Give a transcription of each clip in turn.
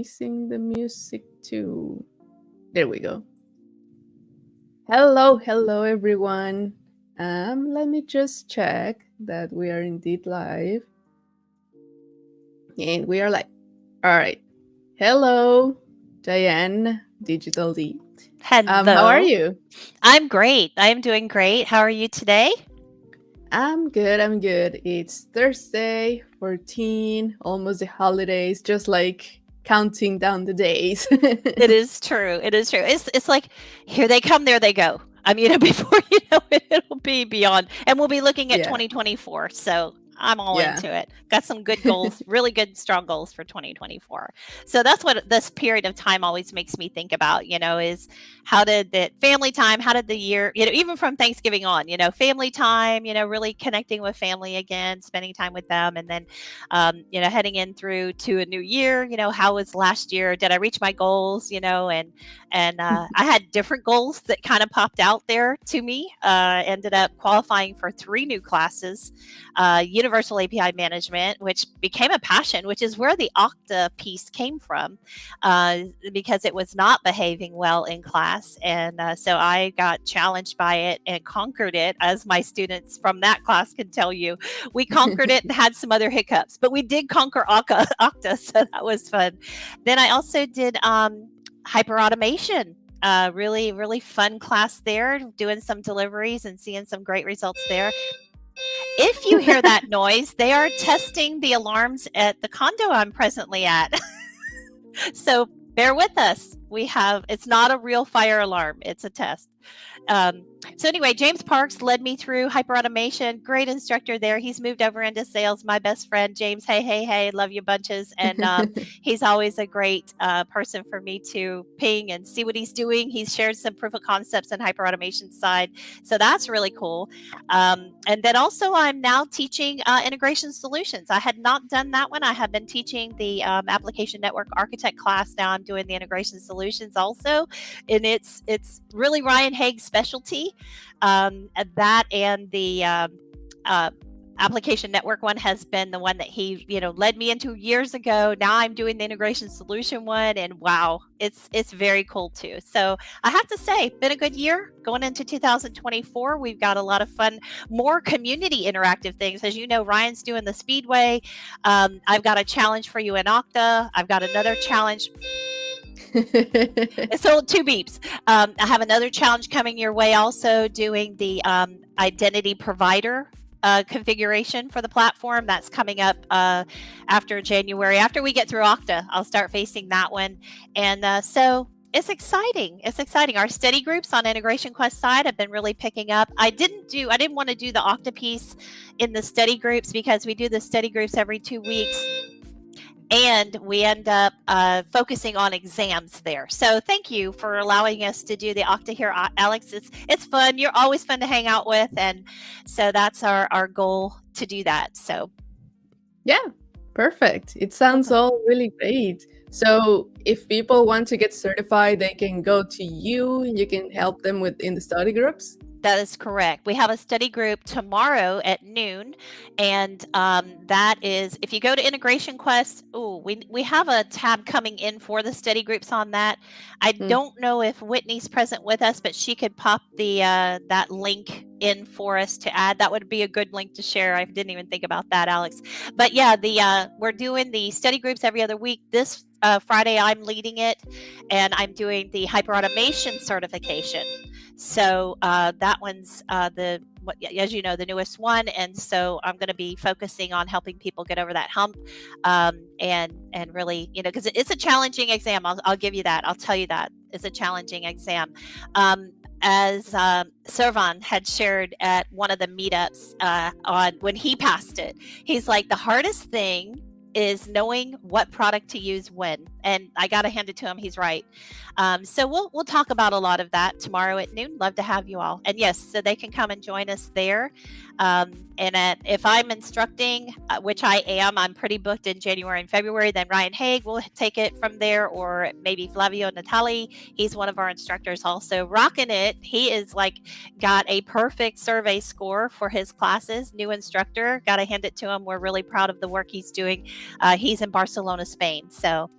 missing the music too. There we go. Hello, everyone. Let me just check that we are indeed live. And we are live. All right. Hello, Diane, Digital Dee. How are Hello. you? I'm great. I'm doing great. How are you today? I'm good. It's Thursday, 14, almost the holidays, just like counting down the days. It is true. It is true. It's like here they come, there they go. Before you know it, it'll be beyond, and we'll be looking at Yeah, 2024. So I'm all yeah. into it. Got some good goals, really good, strong goals for 2024. So that's what this period of time always makes me think about. Is how did the family time? How did the year? Even from Thanksgiving on. Family time. Really connecting with family again, spending time with them, and then heading in through to a new year. How was last year? Did I reach my goals? And I had different goals that kind of popped out there to me. Ended up qualifying for 3 new classes, Universal API Management, which became a passion, which is where the Okta piece came from, because it was not behaving well in class. And so I got challenged by it and conquered it, as my students from that class can tell you. We conquered it and had some other hiccups, but we did conquer Okta, so that was fun. Then I also did hyper automation. Really, really fun class there, doing some deliveries and seeing some great results there. If you hear that noise, they are testing the alarms at the condo I'm presently at. So bear with us. It's not a real fire alarm, it's a test. So anyway, James Parks led me through hyperautomation. Great instructor there. He's moved over into sales. My best friend, James. Hey, love you bunches. And he's always a great person for me to ping and see what he's doing. He's shared some proof of concepts in hyperautomation side. So that's really cool. And then also I'm now teaching integration solutions. I had not done that one. I have been teaching the application network architect class. Now I'm doing the integration solutions also. And it's really Ryan Haig's specialty. That and the application network one has been the one that he led me into years ago. Now I'm doing the integration solution one, and wow, it's very cool too. So I have to say, been a good year going into 2024. We've got a lot of fun, more community interactive things. As you know, Ryan's doing the Speedway. I've got a challenge for you in Okta. I've got another challenge. So 2 beeps. I have another challenge coming your way, also doing the identity provider configuration for the platform. That's coming up after January. After we get through Okta, I'll start facing that one. And so it's exciting. It's exciting. Our study groups on Integration Quest side have been really picking up. I didn't want to do the Okta piece in the study groups because we do the study groups every 2 weeks. And we end up focusing on exams there. So thank you for allowing us to do the Okta here, Alex. It's fun. You're always fun to hang out with. And so that's our goal, to do that. So Yeah, perfect. It sounds all really great. So if people want to get certified, they can go to you. You can help them in the study groups. That is correct. We have a study group tomorrow at noon, and that is, if you go to Integration Quest, we have a tab coming in for the study groups on that. I don't know if Whitney's present with us, but she could pop the that link in for us to add. That would be a good link to share. I didn't even think about that, Alex. But yeah, we're doing the study groups every other week. This Friday, I'm leading it, and I'm doing the hyperautomation certification. So that one's as you know, the newest one, and so I'm going to be focusing on helping people get over that hump, and really, because it's a challenging exam. I'll give you that. I'll tell you that it's a challenging exam. As Servan had shared at one of the meetups on when he passed it, he's like, the hardest thing is knowing what product to use when, and I got to hand it to him. He's right. So we'll talk about a lot of that tomorrow at noon. Love to have you all, and yes, so they can come and join us there. if I'm instructing, which I am, I'm pretty booked in January and February, then Ryan Haig will take it from there, or maybe Flavio Natali. He's one of our instructors also, rocking it. He is like got a perfect survey score for his classes. New instructor, got to hand it to him. We're really proud of the work he's doing. He's in Barcelona, Spain. So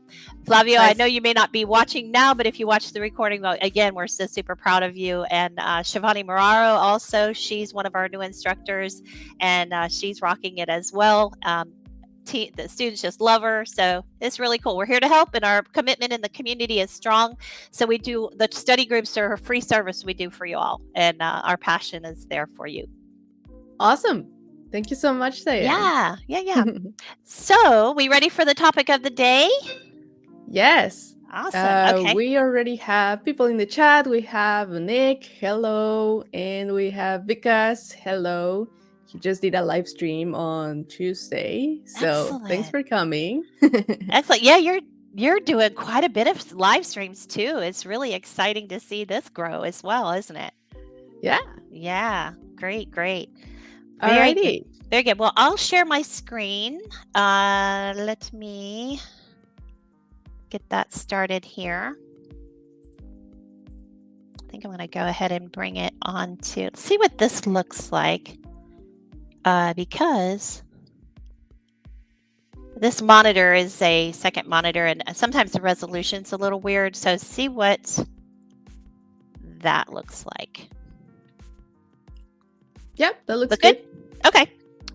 Flavio, I know you may not be watching now, but if you watch the recording, well, again, we're so super proud of you. And Shivani Moraro also, she's one of our new instructors, and she's rocking it as well. The students just love her, so it's really cool. We're here to help, and our commitment in the community is strong. So we do the study groups are a free service we do for you all, and our passion is there for you. Awesome. Thank you so much, Diane. Yeah. So, we ready for the topic of the day? Yes. Awesome. Okay. We already have people in the chat. We have Nick, hello, and we have Vikas, hello. He just did a live stream on Tuesday, so thanks for coming. Excellent. Yeah, you're doing quite a bit of live streams too. It's really exciting to see this grow as well, isn't it? Yeah. Great. Alrighty. Very good. Well, I'll share my screen. Let me get that started here. I think I'm going to go ahead and bring it on to see what this looks like, because this monitor is a second monitor, and sometimes the resolution's a little weird. So see what that looks like. Yep, that looks good. Okay.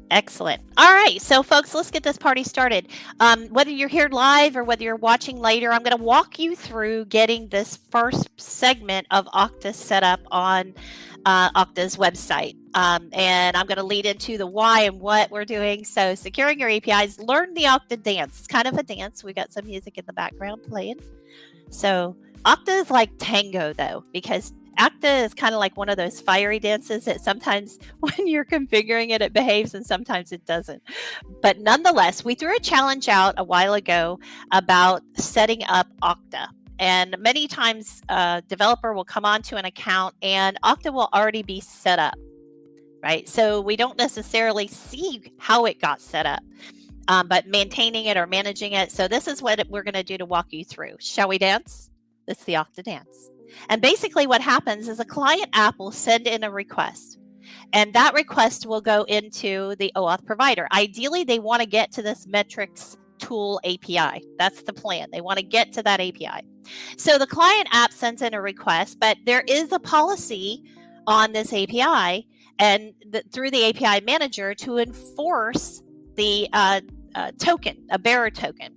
Excellent. All right. So, folks, let's get this party started. Whether you're here live or whether you're watching later, I'm going to walk you through getting this first segment of Okta set up on Okta's website. And I'm going to lead into the why and what we're doing. So, securing your APIs, learn the Okta Dance. It's kind of a dance. We got some music in the background playing. So, Okta is like tango, though, because Okta is kind of like one of those fiery dances that sometimes when you're configuring it, it behaves and sometimes it doesn't. But nonetheless, we threw a challenge out a while ago about setting up Okta. And many times a developer will come onto an account and Okta will already be set up, right? So we don't necessarily see how it got set up, but maintaining it or managing it. So this is what we're going to do to walk you through. Shall we dance? This is the Okta Dance. And basically what happens is a client app will send in a request, and that request will go into the OAuth provider. Ideally, they want to get to this metrics tool API. That's the plan. They want to get to that API. So the client app sends in a request, but there is a policy on this API and through the API manager to enforce the token, a bearer token.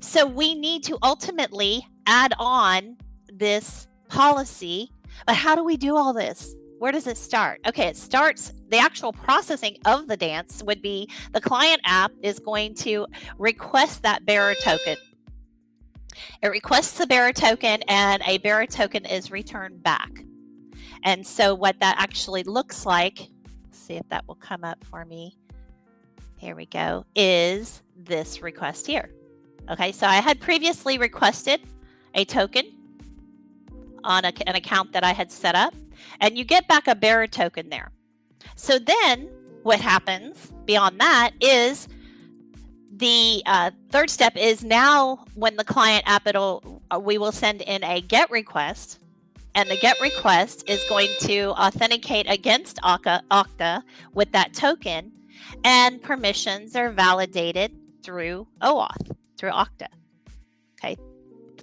So we need to ultimately add on this policy. But how do we do all this? Where does it start? Okay, it starts, the actual processing of the dance would be the client app is going to request that bearer token. It requests the bearer token, and a bearer token is returned back. And so what that actually looks like, let's see if that will come up for me. Here we go, is this request here. Okay, so I had previously requested a token on an account that I had set up, and you get back a bearer token there. So then what happens beyond that is the third step is now when the client app, we will send in a GET request, and the GET request is going to authenticate against Okta with that token, and permissions are validated through OAuth, through Okta. Okay.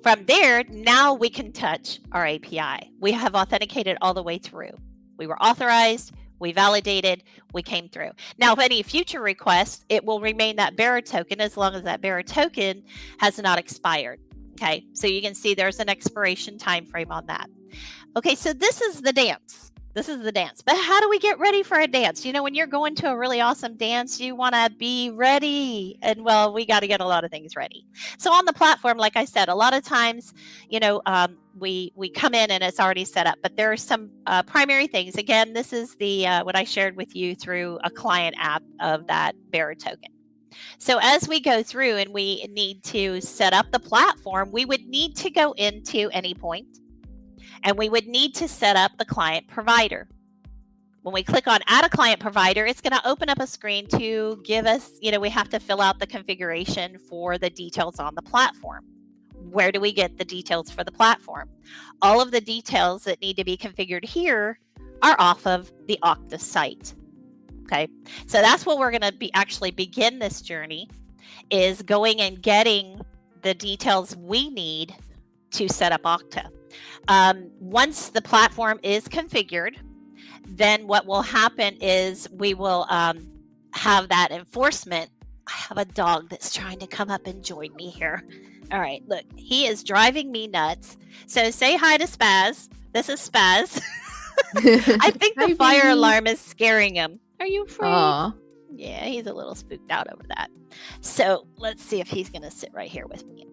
From there, now we can touch our API. We have authenticated all the way through. We were authorized, we validated, we came through. Now, if any future requests, it will remain that bearer token as long as that bearer token has not expired. Okay, so you can see there's an expiration time frame on that. Okay, so this is the dance. This is the dance. But how do we get ready for a dance? You know, when you're going to a really awesome dance, you want to be ready. And well, we got to get a lot of things ready. So on the platform, like I said, a lot of times, you know, we come in and it's already set up. But there are some primary things. Again, this is the what I shared with you through a client app of that bearer token. So as we go through and we need to set up the platform, we would need to go into Anypoint. And we would need to set up the client provider. When we click on add a client provider, it's going to open up a screen to give us, we have to fill out the configuration for the details on the platform. Where do we get the details for the platform? All of the details that need to be configured here are off of the Okta site. Okay, so that's what we're going to actually begin this journey, is going and getting the details we need to set up Okta. Once the platform is configured, then what will happen is we will have that enforcement. I have a dog that's trying to come up and join me here. All right, look, he is driving me nuts. So say hi to Spaz. This is Spaz. I think the fire alarm is scaring him. Are you afraid? Aww. Yeah, he's a little spooked out over that. So let's see if he's going to sit right here with me.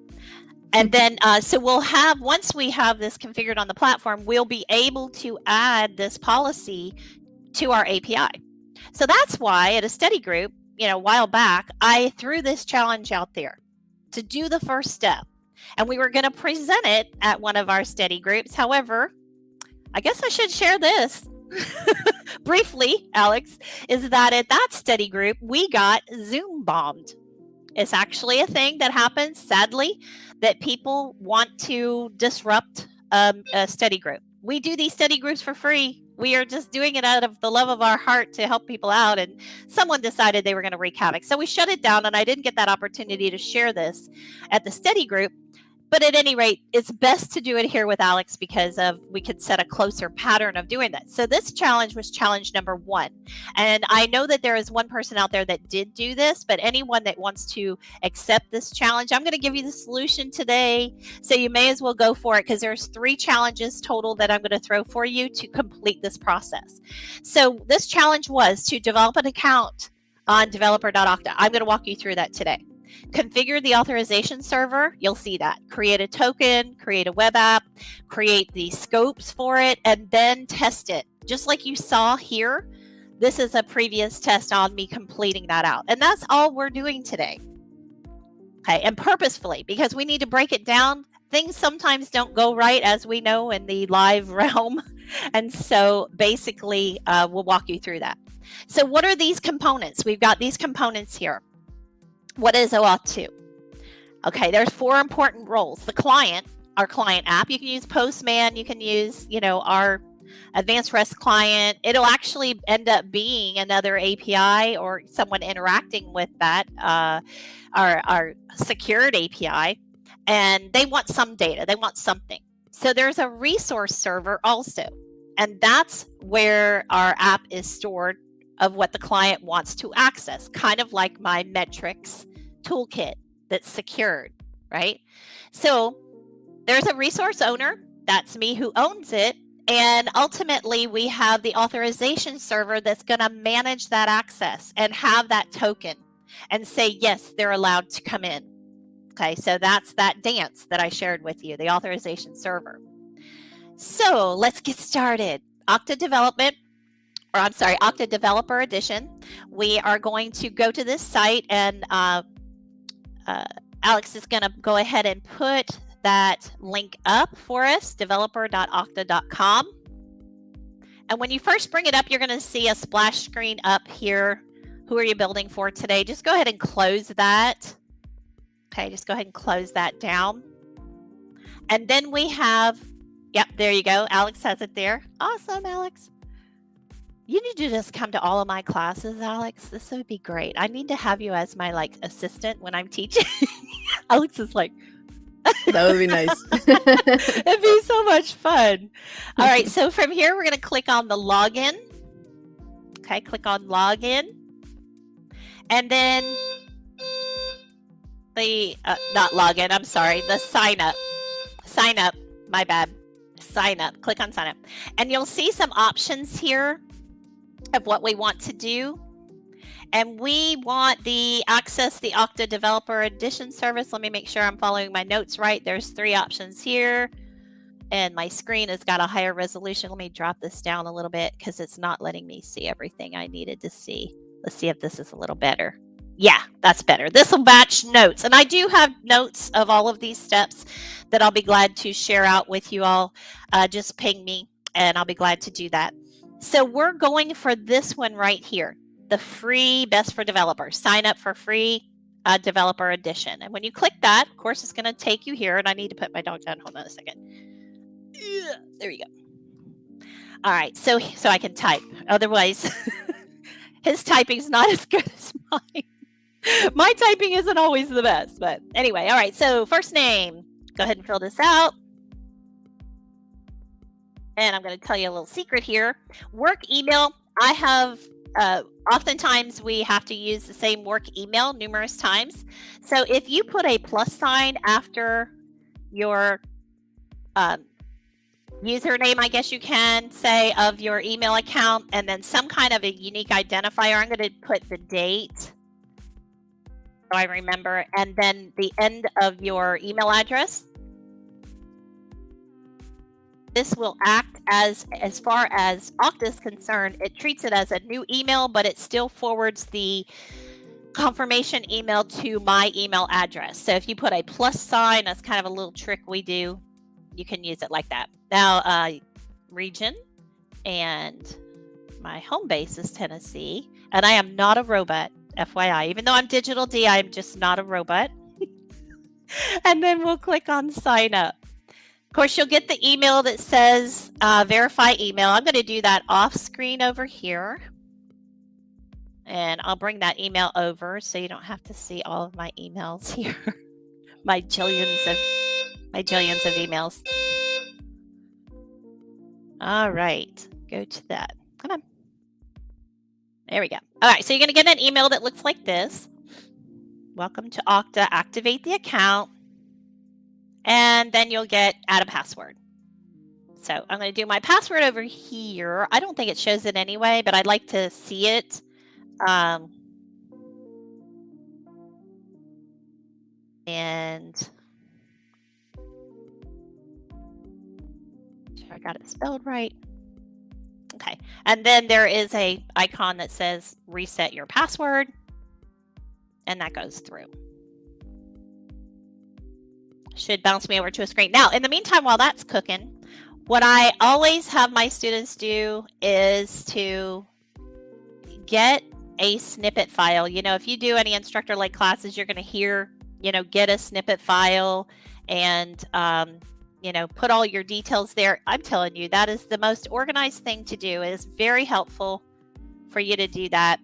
And then, so we'll have, once we have this configured on the platform, we'll be able to add this policy to our API. So that's why at a study group, a while back, I threw this challenge out there to do the first step. And we were going to present it at one of our study groups. However, I guess I should share this briefly, Alex, is that at that study group, we got Zoom bombed. It's actually a thing that happens, sadly, that people want to disrupt a study group. We do these study groups for free. We are just doing it out of the love of our heart to help people out. And someone decided they were going to wreak havoc. So we shut it down, and I didn't get that opportunity to share this at the study group. But at any rate, it's best to do it here with Alex because we could set a closer pattern of doing that. So this challenge was challenge number 1. And I know that there is one person out there that did do this, but anyone that wants to accept this challenge, I'm going to give you the solution today. So you may as well go for it, because there's 3 challenges total that I'm going to throw for you to complete this process. So this challenge was to develop an account on developer.okta. I'm going to walk you through that today. Configure the authorization server. You'll see that. Create a token, create a web app, create the scopes for it, and then test it. Just like you saw here, this is a previous test on me completing that out. And that's all we're doing today. Okay, and purposefully, because we need to break it down. Things sometimes don't go right, as we know, in the live realm. And so basically, we'll walk you through that. So what are these components? We've got these components here. What is OAuth 2? Okay, there's 4 important roles. The client, our client app. You can use Postman. You can use, our advanced REST client. It'll actually end up being another API or someone interacting with that, our secured API. And they want some data. They want something. So there's a resource server also. And that's where our app is stored of what the client wants to access, kind of like my metrics toolkit that's secured, right? So there's a resource owner, that's me who owns it, and ultimately we have the authorization server that's going to manage that access and have that token and say, yes, they're allowed to come in. Okay, so that's that dance that I shared with you, the authorization server. So let's get started. Okta Developer Edition. We are going to go to this site, and Alex is going to go ahead and put that link up for us, developer.okta.com. And when you first bring it up, you're going to see a splash screen up here. Who are you building for today? Just go ahead and close that. Okay, just go ahead and close that down. And then we have, yep, there you go. Alex has it there. Awesome, Alex. You need to just come to all of my classes, Alex. This would be great. I need to have you as my assistant when I'm teaching. Alex is like, that would be nice. It'd be so much fun. All right, so from here, we're going to click on the login. Okay, click on login. And then the, not login, I'm sorry, the sign up. Sign up, my bad. Sign up, click on sign up. And you'll see some options here of what we want to do. And we want the access the Okta Developer Edition service. Let me make sure I'm following my notes right. There's 3 options here. And my screen has got a higher resolution. Let me drop this down a little bit because it's not letting me see everything I needed to see. Let's see if this is a little better. Yeah, that's better. This will batch notes. And I do have notes of all of these steps that I'll be glad to share out with you all. Just ping me and I'll be glad to do that. So we're going for this one right here, the free Best for Developers. Sign up for free developer edition. And when you click that, of course, it's going to take you here. And I need to put my dog down. Hold on a second. There you go. All right. So I can type. Otherwise, his typing is not as good as mine. My typing isn't always the best. But anyway, all right. So first name. Go ahead and fill this out. And I'm going to tell you a little secret here. Work email. I have, oftentimes we have to use the same work email numerous times. So if you put a plus sign after your username, I guess you can say, of your email account, and then some kind of a unique identifier, I'm going to put the date, so I remember, and then the end of your email address. This will act as far as Okta is concerned, it treats it as a new email, but it still forwards the confirmation email to my email address. So if you put a plus sign, that's kind of a little trick we do. You can use it like that. Now, region, and my home base is Tennessee, and I am not a robot, FYI. Even though I'm Digital Dee, I'm just not a robot. And then we'll click on sign up. Of course, you'll get the email that says verify email. I'm going to do that off screen over here. And I'll bring that email over so you don't have to see all of my emails here. my jillions of emails. All right, go to that. Come on. There we go. All right, so you're going to get an email that looks like this. Welcome to Okta. Activate the account. And then you'll get add a password. So I'm going to do my password over here. I don't think it shows it anyway, but I'd like to see it. And I got it spelled right. Okay. And then there is a icon that says reset your password. And that goes through. Should bounce me over to a screen. Now, in the meantime, while that's cooking, what I always have my students do is to get a snippet file. You know, if you do any instructor-led classes, you're going to hear, you know, get a snippet file and, you know, put all your details there. I'm telling you, that is the most organized thing to do. It is very helpful for you to do that.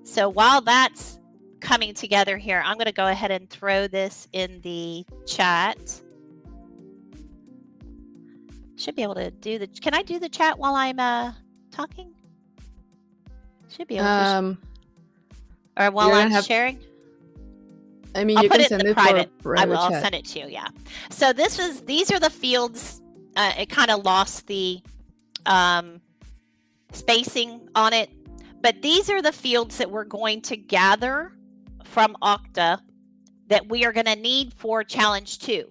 So while that's coming together here, I'm going to go ahead and throw this in the chat. Should be able to do the, can I do the chat while I'm talking? Should be able to. Or while I'm sharing? I mean, I'll you put can it send in the it private. for I will. I'll chat. send it to you. Yeah. So these are the fields. It kind of lost the spacing on it, but these are the fields that we're going to gather from Okta that we are going to need for challenge 2.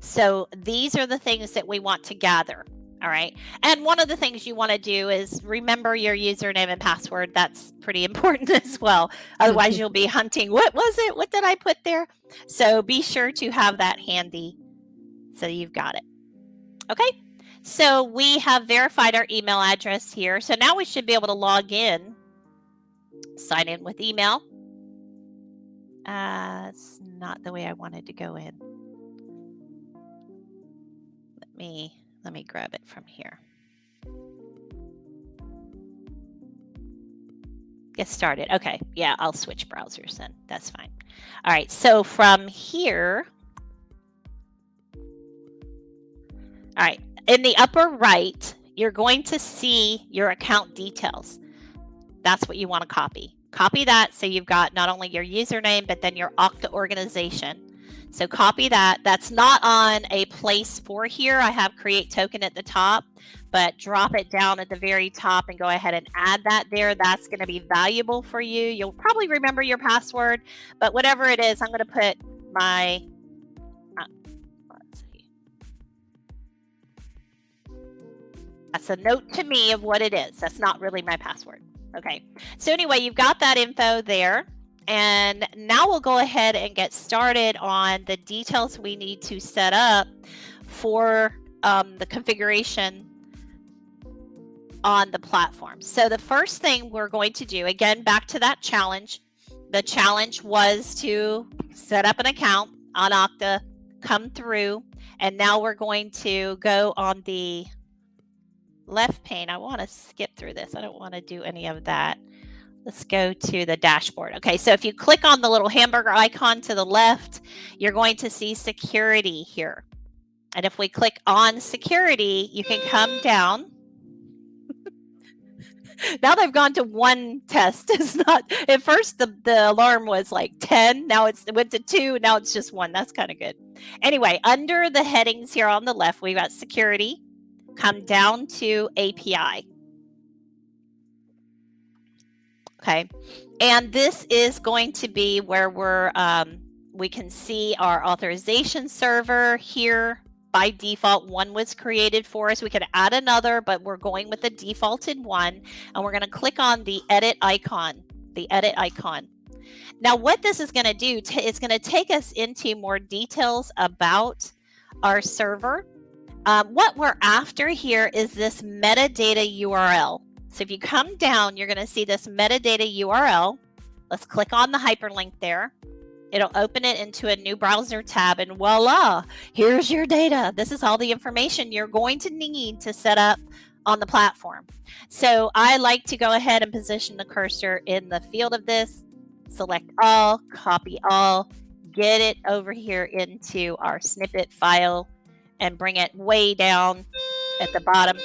So these are the things that we want to gather. All right. And one of the things you want to do is remember your username and password. That's pretty important as well. Otherwise, you'll be hunting. What was it? What did I put there? So be sure to have that handy so you've got it. Okay. So we have verified our email address here. So now we should be able to log in, sign in with email. It's not the way I wanted to go in. Let me grab it from here. Get started. Okay. Yeah, I'll switch browsers then. That's fine. All right. So from here, all right, in the upper right, you're going to see your account details. That's what you want to copy. Copy that so you've got not only your username, but then your Okta organization. So copy that. That's not on a place for here. I have create token at the top, but drop it down at the very top and go ahead and add that there. That's going to be valuable for you. You'll probably remember your password, but whatever it is, I'm going to put my, let's see. That's a note to me of what it is. That's not really my password. Okay. So anyway, you've got that info there. And now we'll go ahead and get started on the details we need to set up for the configuration on the platform. So the first thing we're going to do, again, back to that challenge. The challenge was to set up an account on Okta, come through, and now we're going to go on the left pane. I want to skip through this. I don't want to do any of that. Let's go to the dashboard. Okay, so if you click on the little hamburger icon to the left, you're going to see security here. And if we click on security, you can come down. Now they've gone to one test. It's not, at first the alarm was like 10. Now it went to 2. Now it's just 1. That's kind of good. Anyway, under the headings here on the left, we've got security. Come down to API. Okay. And this is going to be where we can see our authorization server here. By default, one was created for us. We could add another, but we're going with the defaulted one. And we're going to click on the edit icon, Now, what this is going to do, it's going to take us into more details about our server. What we're after here is this metadata URL. So if you come down, you're going to see this metadata URL. Let's click on the hyperlink there. It'll open it into a new browser tab, and voila, here's your data. This is all the information you're going to need to set up on the platform. So I like to go ahead and position the cursor in the field of this, select all, copy all, get it over here into our snippet file, and bring it way down at the bottom,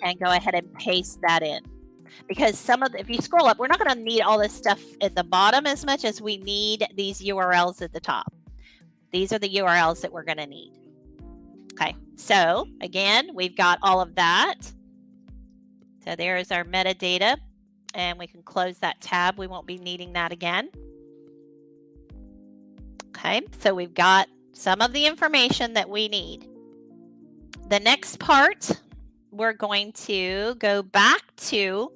and go ahead and paste that in. Because if you scroll up, we're not going to need all this stuff at the bottom as much as we need these URLs at the top. These are the URLs that we're going to need. Okay, so again, we've got all of that. So there's our metadata, and we can close that tab. We won't be needing that again. Okay, so we've got some of the information that we need. The next part, we're going to go back to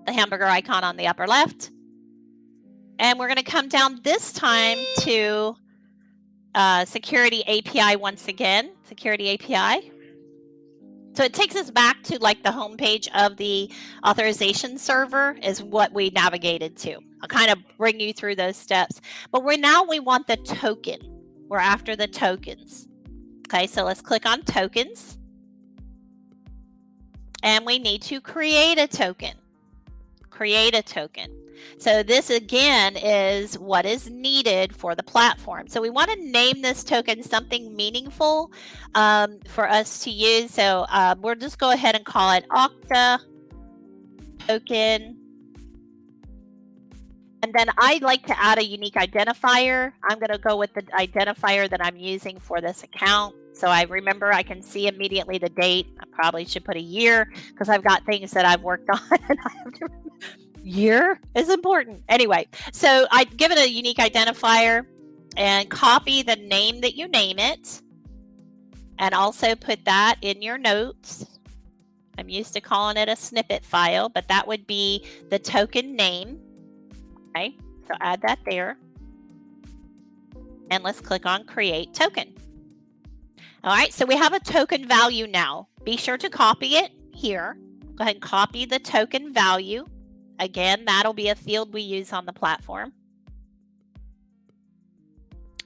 the hamburger icon on the upper left. And we're going to come down this time to Security API once again, Security API. So it takes us back to like the home page of the authorization server is what we navigated to. I'll kind of bring you through those steps. But now we want the token. We're after the tokens. Okay, so let's click on tokens. And we need to create a token. Create a token. So this again is what is needed for the platform. So we want to name this token something meaningful for us to use. So we'll just go ahead and call it Okta token. And then I like to add a unique identifier. I'm going to go with the identifier that I'm using for this account. So I remember I can see immediately the date. I probably should put a year because I've got things that I've worked on and I have to year is important. Anyway, so I give it a unique identifier and copy the name that you name it and also put that in your notes. I'm used to calling it a snippet file, but that would be the token name. Okay, so add that there. And let's click on create token. All right, so we have a token value now. Be sure to copy it here. Go ahead and copy the token value. Again, that'll be a field we use on the platform.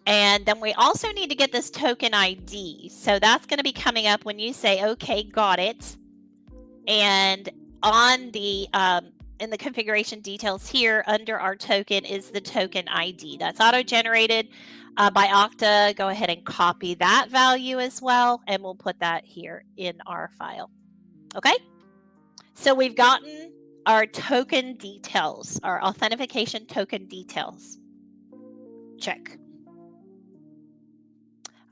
And then we also need to get this token ID. So that's going to be coming up when you say, okay, got it. And on the in the configuration details here under our token is the token ID. That's auto-generated by Okta. Go ahead and copy that value as well, and we'll put that here in our file. Okay, so we've gotten our token details, our authentication token details. Check.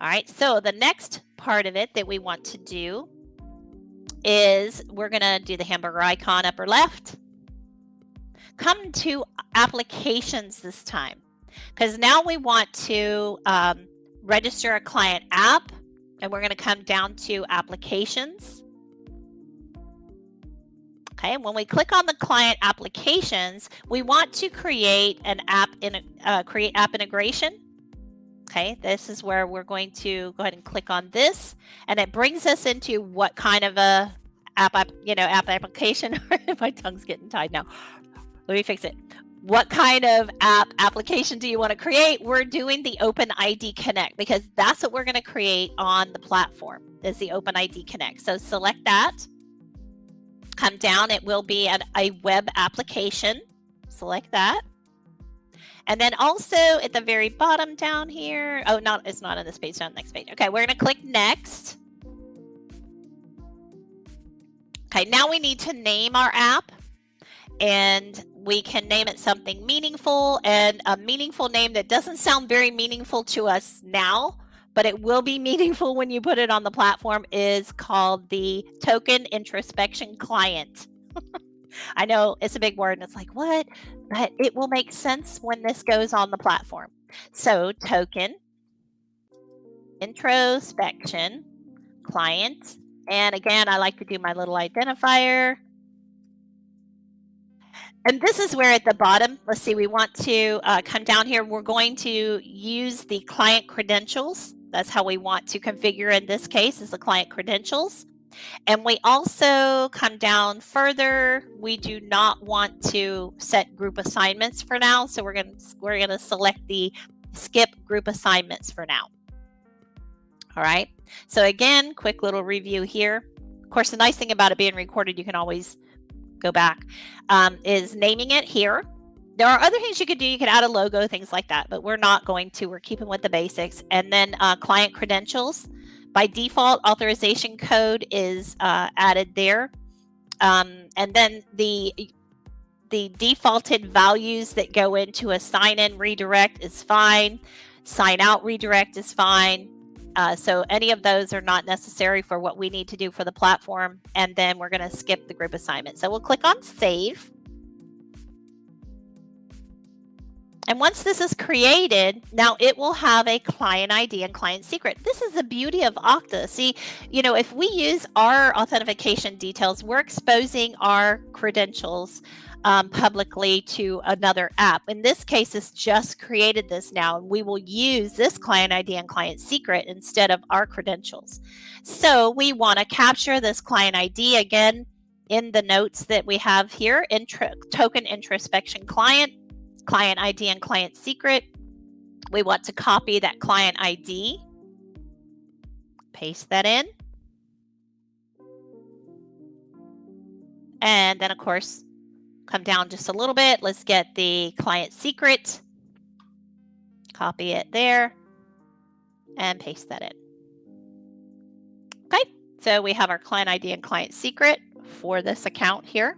All right, so the next part of it that we want to do is we're going to do the hamburger icon upper left. Come to applications this time, because now we want to register a client app, and we're going to come down to applications. Okay, and when we click on the client applications, we want to create an app create app integration. Okay, this is where we're going to go ahead and click on this, and it brings us into what kind of a app application. My tongue's getting tied now. Let me fix it. What kind of application do you want to create? We're doing the OpenID Connect because that's what we're going to create on the platform is the OpenID Connect. So select that. Come down. It will be a web application. Select that. And then also at the very bottom down here, it's not on this page, it's on the next page. Okay, we're going to click next. Okay, now we need to name our app, and we can name it something meaningful, and a meaningful name that doesn't sound very meaningful to us now, but it will be meaningful when you put it on the platform, is called the Token Introspection Client. I know it's a big word and it's like, what? But it will make sense when this goes on the platform. So Token Introspection Client. And again, I like to do my little identifier. And this is where at the bottom, let's see, we want to come down here. We're going to use the client credentials. That's how we want to configure in this case, is the client credentials. And we also come down further. We do not want to set group assignments for now. So we're gonna select the skip group assignments for now. All right. So again, quick little review here. Of course, the nice thing about it being recorded, you can always go back, is naming it here. There are other things you could do. You could add a logo, things like that, but we're not going to. We're keeping with the basics. And then client credentials. By default, authorization code is added there. And then the defaulted values that go into a sign-in redirect is fine. Sign-out redirect is fine. So any of those are not necessary for what we need to do for the platform. And then we're going to skip the group assignment. So we'll click on Save. And once this is created, now it will have a client ID and client secret. This is the beauty of Okta. See, if we use our authentication details, we're exposing our credentials publicly to another app. In this case, it's just created this now, and we will use this client ID and client secret instead of our credentials. So we want to capture this client ID again in the notes that we have here, token introspection client ID and client secret. We want to copy that client ID, paste that in, and then of course come down just a little bit. Let's get the client secret, copy it there, and paste that in. Okay, so we have our client ID and client secret for this account here.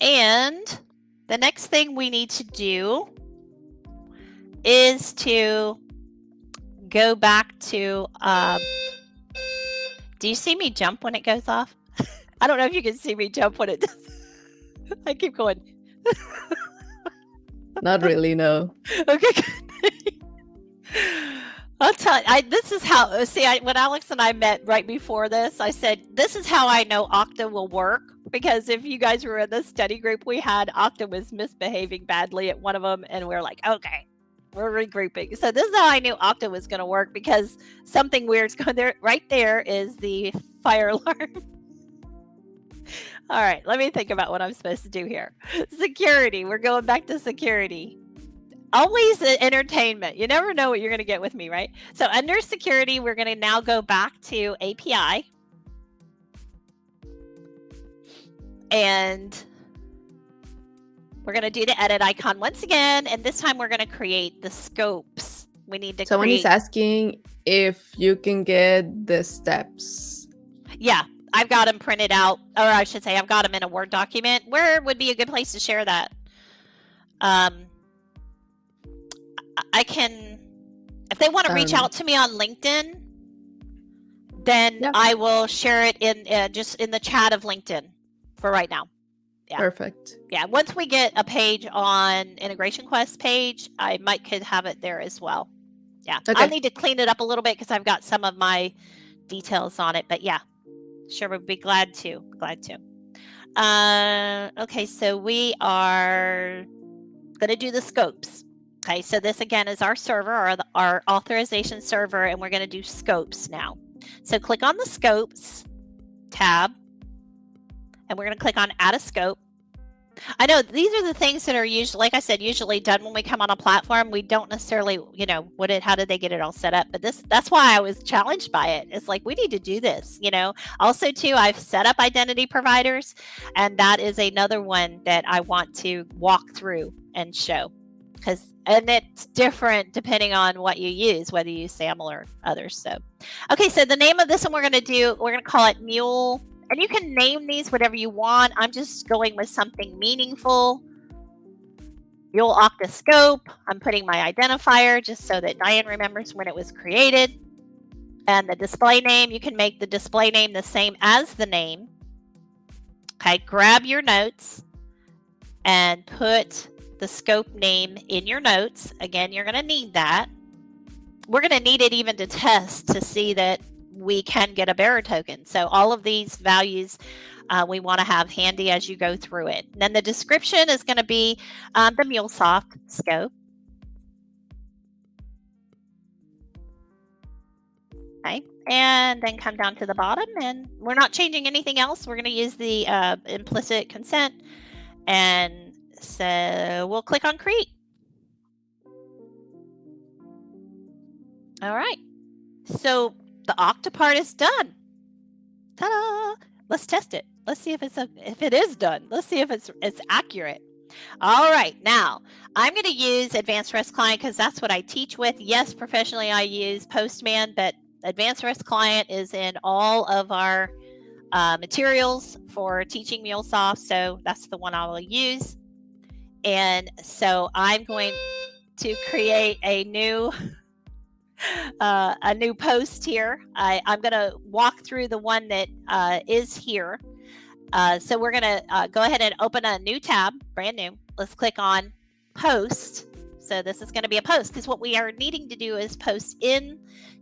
And the next thing we need to do is to go back to, do you see me jump when it goes off? I don't know if you can see me jump when it does. I keep going. Not really, no. Okay, good. I'll tell you, this is how, when Alex and I met right before this, I said, this is how I know Okta will work. Because if you guys were in the study group we had, Okta was misbehaving badly at one of them. And we're like, okay, we're regrouping. So this is how I knew Okta was going to work, because something weird's going there. Right there is the fire alarm. All right, let me think about what I'm supposed to do here. Security. We're going back to security. Always entertainment. You never know what you're going to get with me, right? So under security, we're going to now go back to API. And we're going to do the edit icon once again. And this time we're going to create the scopes. We need to Someone is asking if you can get the steps. Yeah, I've got them printed out. Or I should say I've got them in a Word document. Where would be a good place to share that? I can, if they want to reach out to me on LinkedIn, then I will share it in just in the chat of LinkedIn for right now. Yeah. Perfect. Yeah. Once we get a page on Integration Quest page, I could have it there as well. Yeah. Okay. I'll need to clean it up a little bit because I've got some of my details on it, but yeah, sure. Would be glad to. Okay. So we are going to do the scopes. Okay. So this again is our server, our authorization server, and we're going to do scopes now. So click on the scopes tab. and we're going to click on add a scope. I know these are the things that are usually, like I said, usually done when we come on a platform. We don't necessarily, how did they get it all set up? But that's why I was challenged by it. It's like, we need to do this, Also, too, I've set up identity providers, and that is another one that I want to walk through and show. And it's different depending on what you use, whether you use SAML or others. So, okay, so the name of this one we're going to call it Mule. And you can name these whatever you want. I'm just going with something meaningful. Mule Okta Scope. I'm putting my identifier just so that Diane remembers when it was created. And the display name, you can make the display name the same as the name. Okay, grab your notes and put the scope name in your notes. Again, you're going to need that. We're going to need it even to test to see that we can get a bearer token. So all of these values we want to have handy as you go through it. And then the description is going to be the MuleSoft scope. Okay, and then come down to the bottom, and we're not changing anything else. We're going to use the implicit consent, and so we'll click on create. All right, so the Okta part is done. Ta-da! Let's test it. Let's see if it is done. Let's see if it's accurate. All right, now I'm going to use Advanced REST Client because that's what I teach with. Yes, professionally I use Postman, but Advanced REST Client is in all of our materials for teaching MuleSoft, so that's the one I will use. And so I'm going to create a new post here. I'm going to walk through the one that is here. So we're going to go ahead and open a new tab, brand new. Let's click on post. So this is going to be a post because what we are needing to do is post in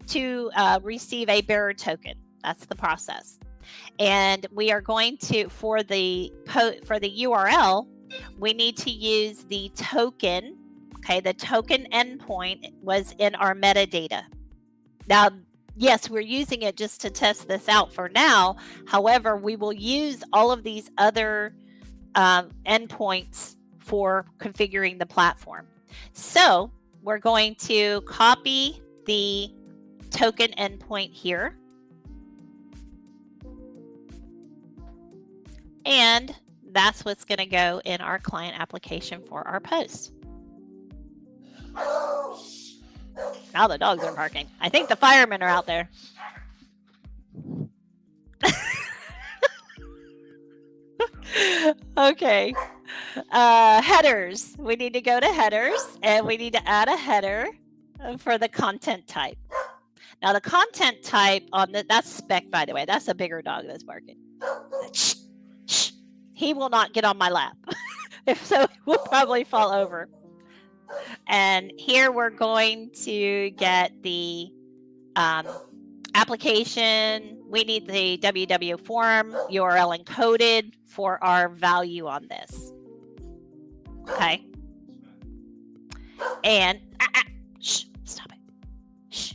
to receive a bearer token. That's the process. And we are going to, for the URL, we need to use the token. Okay, the token endpoint was in our metadata. Now, yes, we're using it just to test this out for now. However, we will use all of these other endpoints for configuring the platform. So we're going to copy the token endpoint here. And that's what's going to go in our client application for our post. Now the dogs are barking. I think the firemen are out there. Okay. Headers. We need to go to headers, and we need to add a header for the content type. Now the content type on that's spec, by the way. That's a bigger dog that's barking. Shh, shh. He will not get on my lap. If so, he will probably fall over. And here we're going to get the application. We need the www form URL encoded for our value on this. Okay. And shh, stop it. Shh.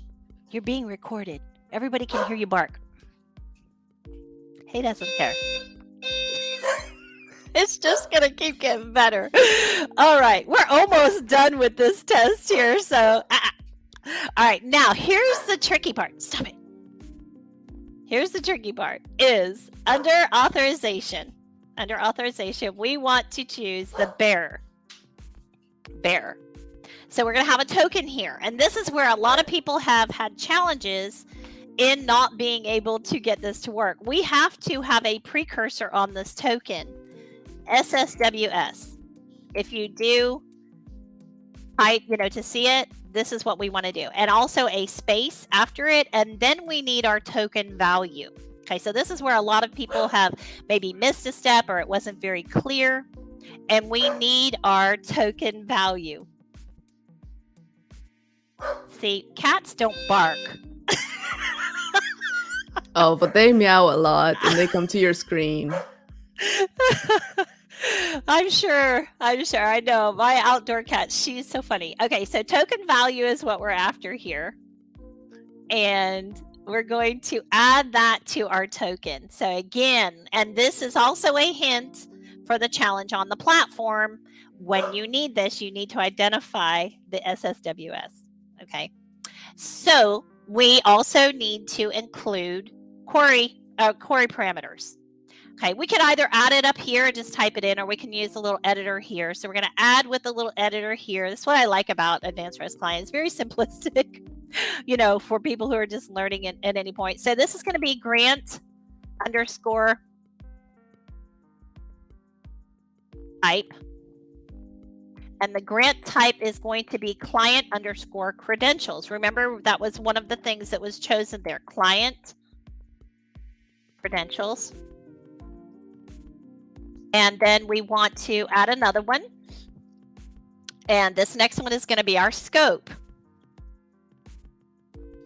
You're being recorded. Everybody can hear you bark. He doesn't care. It's just going to keep getting better. All right. We're almost done with this test here. So, all right. Now, here's the tricky part. Stop it. Here's the tricky part is under authorization. Under authorization, we want to choose the bearer. Bearer. So we're going to have a token here. And this is where a lot of people have had challenges in not being able to get this to work. We have to have a precursor on this token. SSWS. If you do type, to see it, this is what we want to do. And also a space after it. And then we need our token value. Okay, so this is where a lot of people have maybe missed a step or it wasn't very clear. And we need our token value. See, cats don't bark. Oh, but they meow a lot and they come to your screen. I'm sure. I know. My outdoor cat, she's so funny. Okay, so token value is what we're after here. And we're going to add that to our token. So again, and this is also a hint for the challenge on the platform. When you need this, you need to identify the SSWS. Okay. So we also need to include query parameters. Okay, we could either add it up here and just type it in, or we can use a little editor here. So we're going to add with the little editor here. That's what I like about Advanced REST Client. It's very simplistic, for people who are just learning at any point. So this is going to be grant underscore type. And the grant type is going to be client underscore credentials. Remember, that was one of the things that was chosen there, client credentials. And then we want to add another one. And this next one is going to be our scope.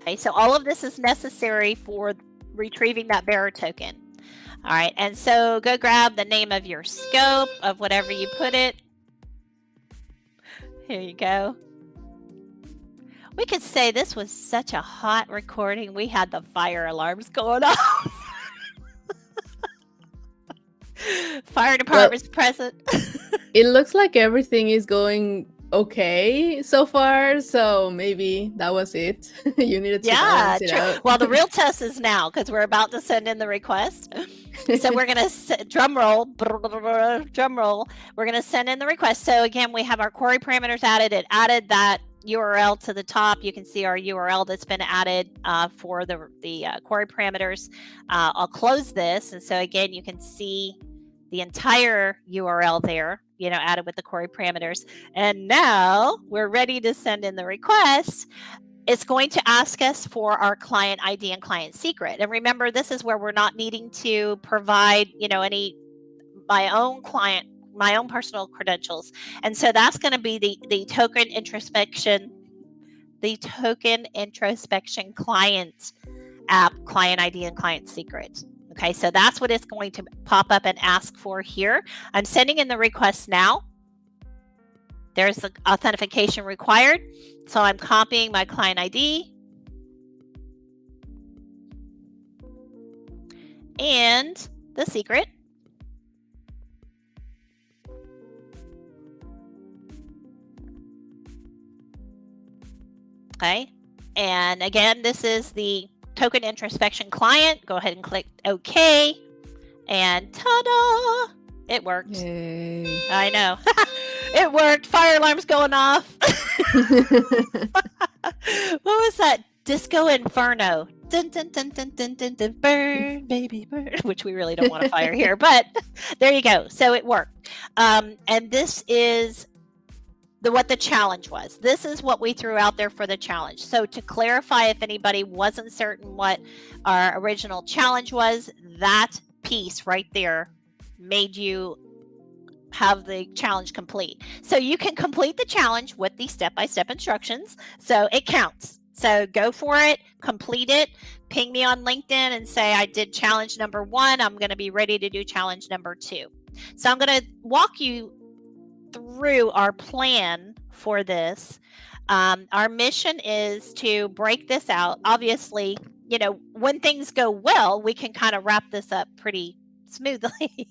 Okay, so all of this is necessary for retrieving that bearer token. All right, and so go grab the name of your scope of whatever you put it. Here you go. We could say this was such a hot recording. We had the fire alarms going off. Fire department's present. It looks like everything is going okay so far, so maybe that was it. You needed to balance it out. Well, the real test is now, because we're about to send in the request. So we're going to drum roll. We're going to send in the request. So again, we have our query parameters added. It added that URL to the top. You can see our URL that's been added for the query parameters. I'll close this, and so again, you can see the entire URL there, added with the query parameters. And now we're ready to send in the request. It's going to ask us for our client ID and client secret. And remember, this is where we're not needing to provide, my own personal credentials. And so that's going to be the token introspection client app, client ID and client secret. Okay, so that's what it's going to pop up and ask for here. I'm sending in the request now. There's the authentication required. So I'm copying my client ID. And the secret. Okay, and again, this is the token introspection client. Go ahead and click OK. And ta-da! It worked. Yay. I know. It worked. Fire alarm's going off. What was that? Disco Inferno. Dun, dun, dun, dun, dun, dun, dun, burn, baby, burn. Which we really don't want to fire here, but there you go. So it worked. And this is what the challenge was. This is what we threw out there for the challenge. So to clarify, if anybody wasn't certain what our original challenge was, that piece right there made you have the challenge complete. So you can complete the challenge with the step-by-step instructions. So it counts. So go for it, complete it, ping me on LinkedIn and say, I did challenge number 1. I'm going to be ready to do challenge number 2. So I'm going to walk you through our plan for this. Our mission is to break this out. Obviously, when things go well, we can kind of wrap this up pretty smoothly.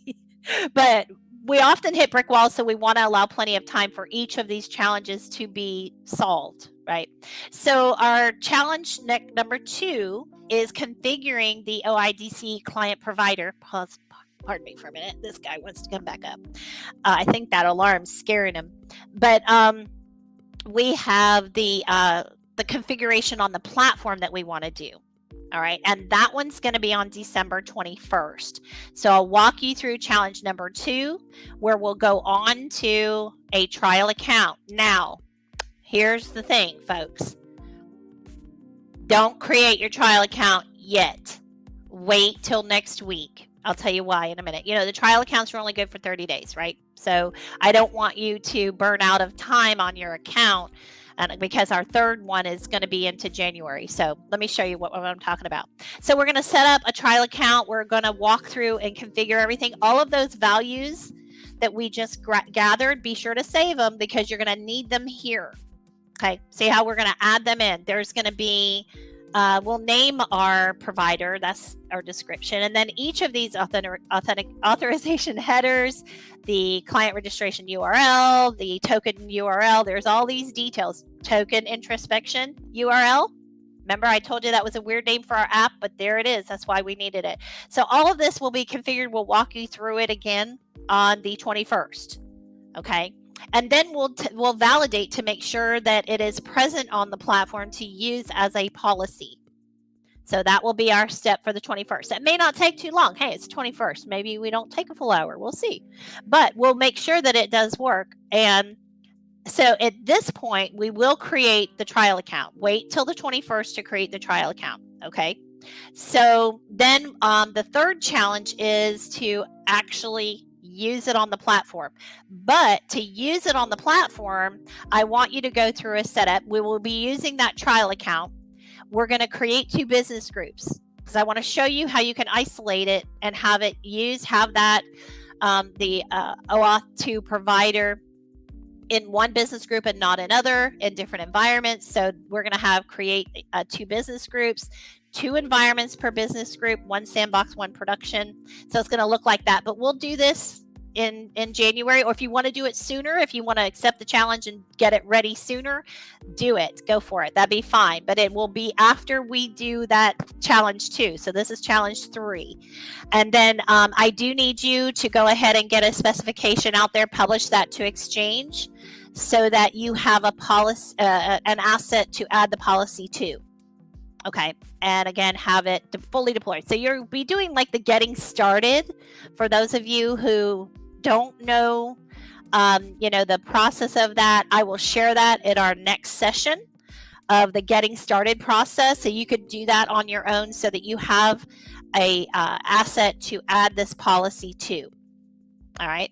But we often hit brick walls, so we want to allow plenty of time for each of these challenges to be solved, right? So our challenge number 2 is configuring the OIDC client provider. Pardon me for a minute. This guy wants to come back up. I think that alarm's scaring him. But we have the configuration on the platform that we want to do. All right. And that one's going to be on December 21st. So I'll walk you through challenge number 2, where we'll go on to a trial account. Now, here's the thing, folks. Don't create your trial account yet. Wait till next week. I'll tell you why in a minute. The trial accounts are only good for 30 days, right? So I don't want you to burn out of time on your account, because our third one is going to be into January. So let me show you what I'm talking about. So we're going to set up a trial account. We're going to walk through and configure everything. All of those values that we just gathered, be sure to save them because you're going to need them here. Okay, see how we're going to add them in. There's going to be We'll name our provider, that's our description, and then each of these authentic authorization headers, the client registration URL, the token URL, there's all these details. Token introspection URL. Remember, I told you that was a weird name for our app, but there it is. That's why we needed it. So all of this will be configured. We'll walk you through it again on the 21st. Okay. And then we'll validate to make sure that it is present on the platform to use as a policy. So that will be our step for the 21st. It may not take too long. Hey, it's 21st. Maybe we don't take a full hour. We'll see. But we'll make sure that it does work. And so at this point, we will create the trial account. Wait till the 21st to create the trial account. Okay. So then the third challenge is to actually use it on the platform. But to use it on the platform, I want you to go through a setup. We will be using that trial account. We're going to create 2 business groups because I want to show you how you can isolate it and have it have that the OAuth 2 provider in one business group and not another in different environments. So we're going to create 2 business groups, 2 environments per business group, 1 sandbox, 1 production. So it's going to look like that. But we'll do this in January, or if you want to do it sooner, if you want to accept the challenge and get it ready sooner, do it. Go for it. That'd be fine. But it will be after we do that challenge 2. So this is challenge 3. And then I do need you to go ahead and get a specification out there, publish that to Exchange so that you have a policy, an asset to add the policy to. Okay. And again, have it fully deployed. So you'll be doing like the getting started for those of you who don't know, the process of that. I will share that in our next session of the getting started process. So you could do that on your own so that you have a asset to add this policy to. All right.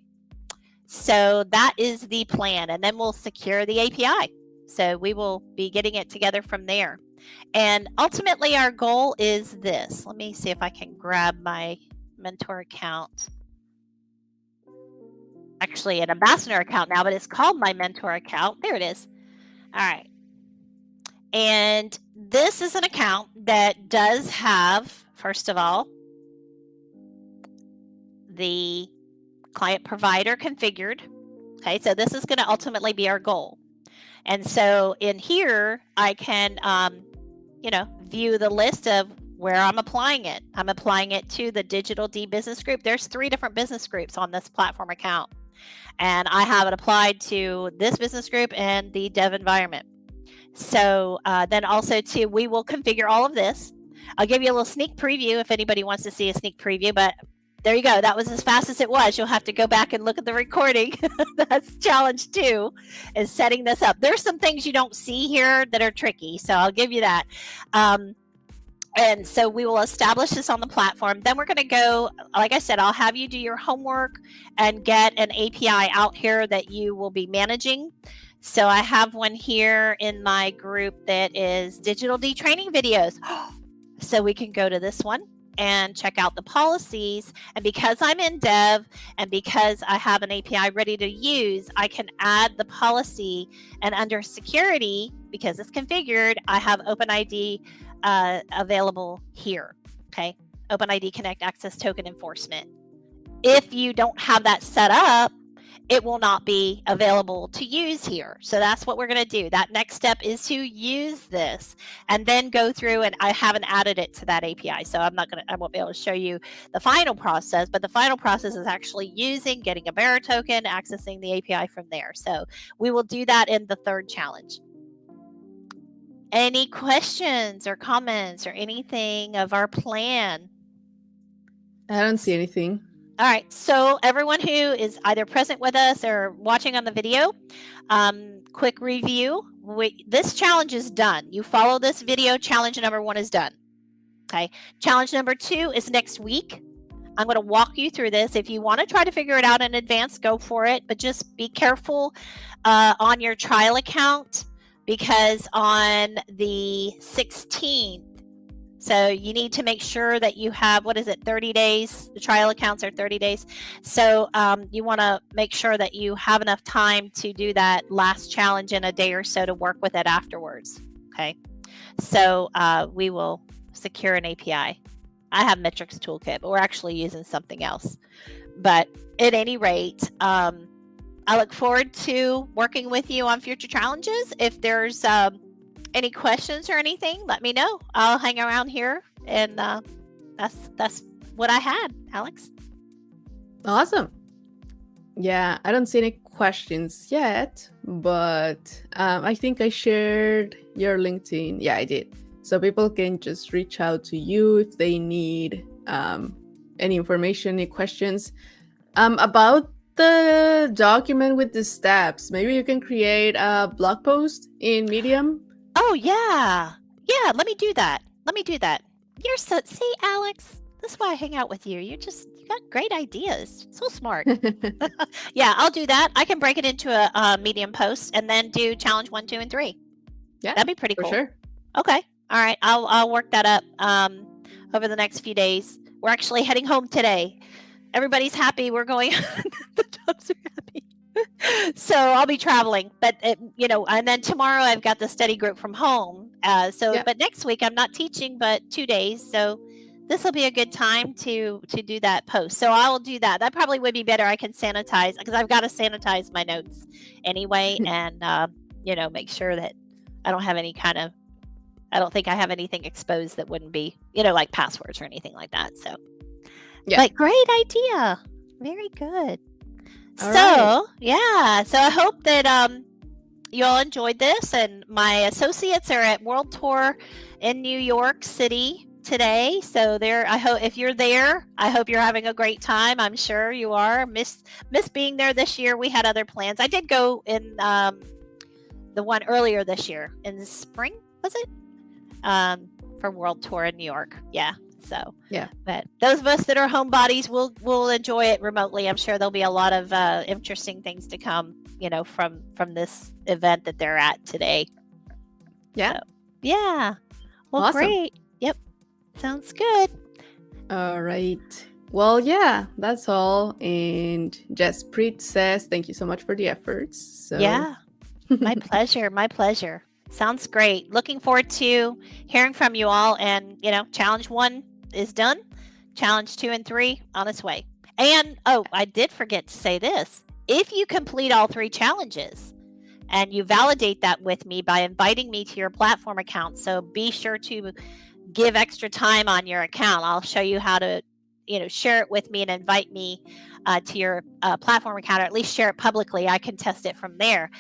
So that is the plan. And then we'll secure the API. So we will be getting it together from there. And ultimately our goal is this. Let me see if I can grab my mentor account. Actually an ambassador account now, but it's called my mentor account. There it is. All right. And this is an account that does have, first of all, the client provider configured. Okay, so this is going to ultimately be our goal. And so in here, I can, view the list of where I'm applying it. I'm applying it to the Digital Dee business group. There's 3 different business groups on this platform account. And I have it applied to this business group and the dev environment. So then also too, we will configure all of this. I'll give you a little sneak preview if anybody wants to see a sneak preview, but there you go. That was as fast as it was. You'll have to go back and look at the recording. That's challenge 2, is setting this up. There's some things you don't see here that are tricky, so I'll give you that. And so we will establish this on the platform. Then we're going to go, like I said, I'll have you do your homework and get an API out here that you will be managing. So I have one here in my group that is Digital Dee training videos. So we can go to this one and check out the policies. And because I'm in dev and because I have an API ready to use, I can add the policy, and under security, because it's configured, I have OpenID available here. Okay. OpenID Connect Access Token Enforcement. If you don't have that set up, it will not be available to use here. So that's what we're going to do. That next step is to use this and then go through, and I haven't added it to that API. So I won't be able to show you the final process, but the final process is actually getting a bearer token, accessing the API from there. So we will do that in the 3rd challenge. Any questions or comments or anything of our plan? I don't see anything. All right, so everyone who is either present with us or watching on the video, quick review. This challenge is done. You follow this video, challenge number 1 is done. Okay, challenge number 2 is next week. I'm going to walk you through this. If you want to try to figure it out in advance, go for it, but just be careful on your trial account, because on the 16th, so you need to make sure that you have, 30 days? The trial accounts are 30 days. So you want to make sure that you have enough time to do that last challenge in a day or so to work with it afterwards. Okay. So we will secure an API. I have Metrics Toolkit, but we're actually using something else. But at any rate, I look forward to working with you on future challenges. If there's any questions or anything, let me know. I'll hang around here, and that's what I had, Alex. Awesome. Yeah, I don't see any questions yet, but I think I shared your LinkedIn. Yeah, I did. So people can just reach out to you if they need any information, any questions about the document with the steps. Maybe you can create a blog post in Medium. Oh yeah, let me do that. You're see, Alex, that's why I hang out with you. You got great ideas. So smart. Yeah, I'll do that. I can break it into a Medium post and then do challenge 1, 2, and 3. Yeah, that'd be pretty cool. For sure. Okay, all right. I'll work that up over the next few days. We're actually heading home today. Everybody's happy. We're going. The dogs are happy. So I'll be traveling, but and then tomorrow I've got the study group from home. But next week I'm not teaching, but 2 days. So this will be a good time to do that post. So I will do that. That probably would be better. I can sanitize because I've got to sanitize my notes anyway, and make sure that I don't have any kind of. I don't think I have anything exposed that wouldn't be like passwords or anything like that. So. Yeah. But great idea. Very good. All right. Yeah. So I hope that you all enjoyed this. And my associates are at World Tour in New York City today. So I hope if you're there, I hope you're having a great time. I'm sure you are. Miss being there this year. We had other plans. I did go in the one earlier this year in the spring, was it? For World Tour in New York. Yeah. So yeah, but those of us that are homebodies will enjoy it remotely. I'm sure there'll be a lot of interesting things to come, from this event that they're at today. Yeah. So, yeah. Well, awesome. Great. Yep. Sounds good. All right. Well, yeah, that's all. And Jaspreet says, thank you so much for the efforts. So yeah, my pleasure. My pleasure. Sounds great. Looking forward to hearing from you all. And, challenge 1 is done. Challenge 2 and 3 on its way. And, I did forget to say this. If you complete all 3 challenges and you validate that with me by inviting me to your platform account, so be sure to give extra time on your account. I'll show you how to, share it with me and invite me to your platform account, or at least share it publicly. I can test it from there.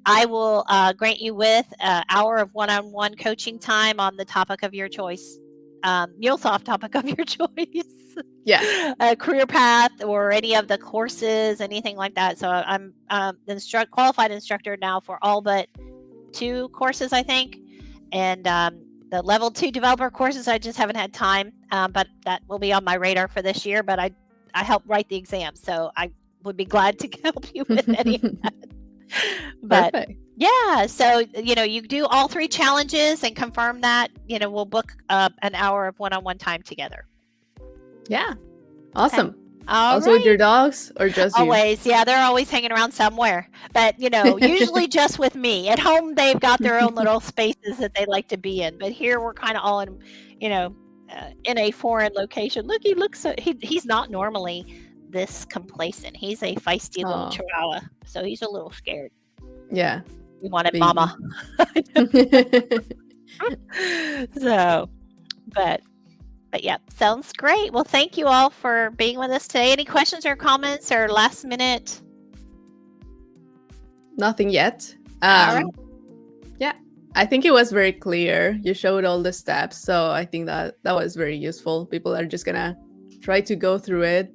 I will grant you with an hour of one-on-one coaching time on the topic of your choice, MuleSoft topic of your choice. Yeah. A career path or any of the courses, anything like that. So I'm the qualified instructor now for all but 2 courses, I think. And the level 2 developer courses, I just haven't had time, but that will be on my radar for this year. But I help write the exam, so I would be glad to help you with any of that. But perfect. Yeah, so you do all 3 challenges and confirm that. We'll book an hour of one-on-one time together. Yeah, awesome. Okay. Also, right. With your dogs or just always? You? Yeah, they're always hanging around somewhere. But usually just with me. At home, they've got their own little spaces that they like to be in. But here, we're kind of all in, in a foreign location. Look, he looks so. He's not normally this complacent. He's a feisty little chihuahua, so he's a little scared. Yeah, he wanted mama. So, but yeah, sounds great. Well, thank you all for being with us today. Any questions or comments or last minute? Nothing yet. All right. Yeah, I think it was very clear. You showed all the steps, so I think that was very useful. People are just gonna try to go through it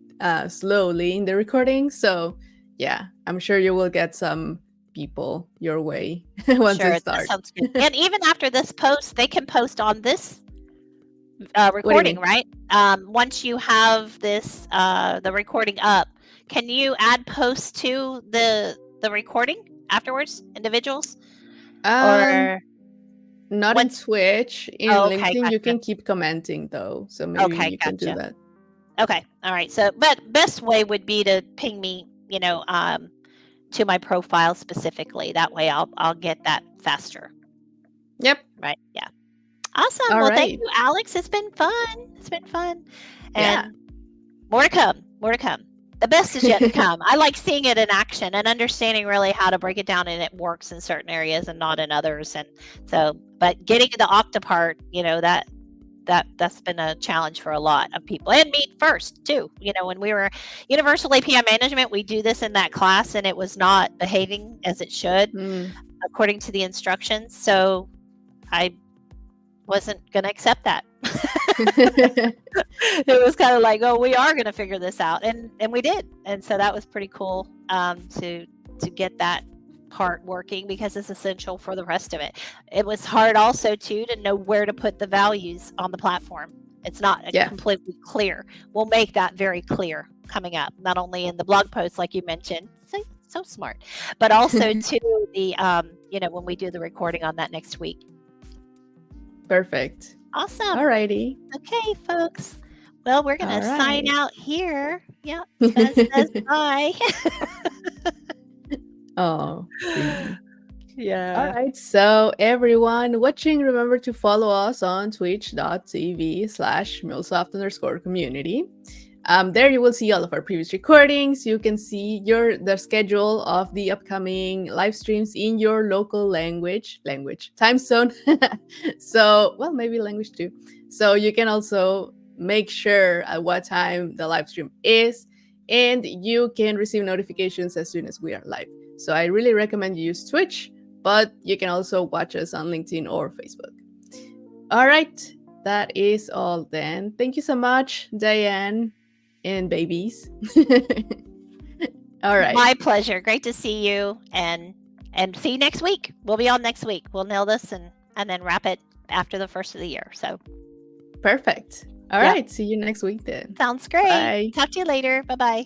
slowly in the recording. So yeah, I'm sure you will get some people your way once it starts. That sounds good. And even after this post, they can post on this recording, right? Once you have this the recording up, can you add posts to the recording afterwards, individuals? Or not in Twitch. In LinkedIn, gotcha. You can keep commenting though, so maybe you can do that. Okay, all right. So, but best way would be to ping me, to my profile specifically. That way, I'll get that faster. Yep. Right. Yeah. Awesome. All Well, thank right. you, Alex. It's been fun. It's been fun. Yeah. And more to come. More to come. The best is yet to come. I like seeing it in action and understanding really how to break it down, and it works in certain areas and not in others. And so, but getting to the Okta part, that's been a challenge for a lot of people, and me first too. When we were Universal API Management, we do this in that class, and it was not behaving as it should according to the instructions. So I wasn't going to accept that. It was kind of like, oh, we are going to figure this out, and we did. And so that was pretty cool to get that part working, because it's essential for the rest of it. It was hard also too to know where to put the values on the platform. It's not completely clear. We'll make that very clear coming up, not only in the blog post like you mentioned, so smart, but also to the when we do the recording on that next week. Perfect. Awesome. Alrighty. Okay, folks. Well, we're going to sign out here. Yeah. Says bye. Oh, baby. Yeah. All right. So everyone watching, remember to follow us on twitch.tv/MuleSoft_community. There you will see all of our previous recordings. You can see the schedule of the upcoming live streams in your local language, time zone. So, well, maybe language too. So you can also make sure at what time the live stream is, and you can receive notifications as soon as we are live. So I really recommend you use Twitch, but you can also watch us on LinkedIn or Facebook. All right. That is all then. Thank you so much, Diane and babies. All right. My pleasure. Great to see you, and see you next week. We'll be on next week. We'll nail this and then wrap it after the first of the year. So perfect. All right. See you next week then. Sounds great. Bye. Talk to you later. Bye-bye.